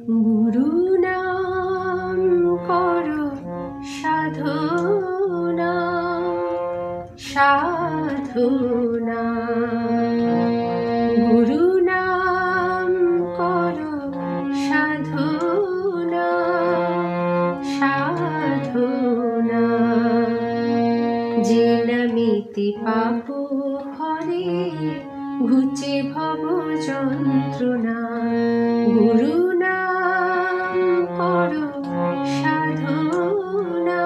গুরু নাম করো সাধনা সাধনা, গুরু নাম করো সাধনা সাধনা। যে নামেতে পাপ হরে ঘুচে ভব যন্ত্রণা, গুরু নাম করো সাধনা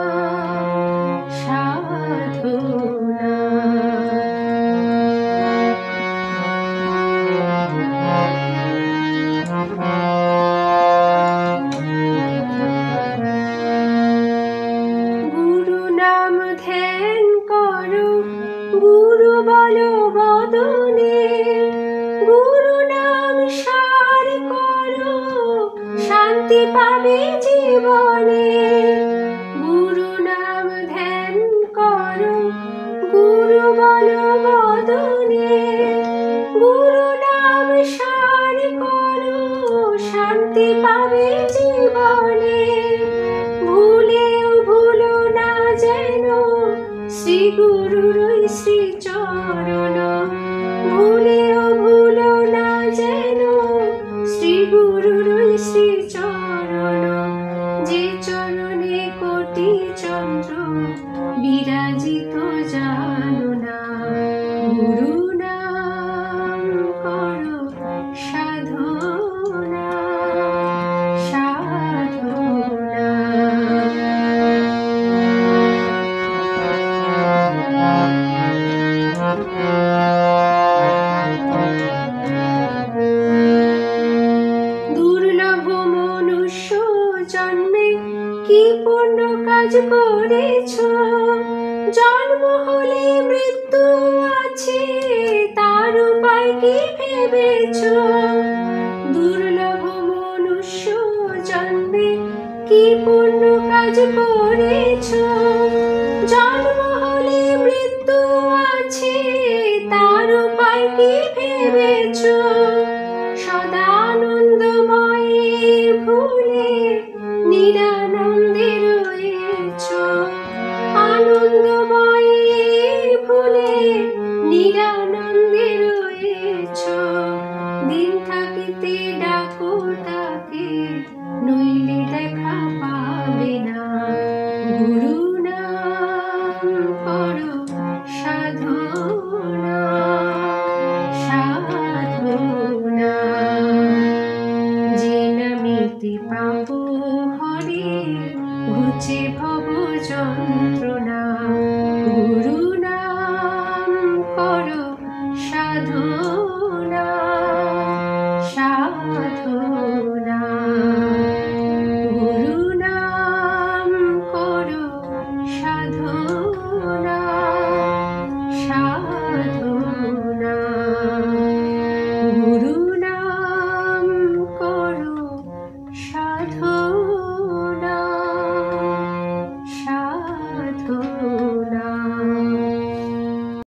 সাধনা। গুরু নাম ধ্যান করো, গুরু বলো বদনে, গুরু নাম সার করো শান্তি পাবে জীবনে। গুরু নাম ধ্যান করো, গুরু বলো বদনে, গুরু নাম সার করো শান্তি পাবে জীবনে। ভুলেও ভুলো না যেন শ্রী গুরুর শ্রী চরণ, ভুলেও ভুলো না যেন শ্রী গুরুর শ্রী চরণ। যে চরণে কোটি চন্দ্র বিরাজিত জানো না, গুরু নাম করো সাধনা সাধনা। দুর্লভ মনুষ্য জন্মে কি পুণ্য কাজ করেছ, জন্ম হলে মৃত্যু আছে তার উপায় কি ভেবেছ। দুর্লভ মনুষ্য জন্মে কি পুণ্য কাজ করেছ, জন্ম হলে মৃত্যু আছে তার উপায় কি ভেবেছ। সদানন্দময়ে ভুলে নিরানন্দে রয়েছ, আনন্দময়ে ভুলে নিরানন্দে রয়েছ। দিন থাকিতে ডাকো তাকে, নইলে দেখা পাবে না, গুরু নাম করো সাধনা সাধনা। যে নামেতে পাপ হরে ঘুচে ভব যন্ত্রণা।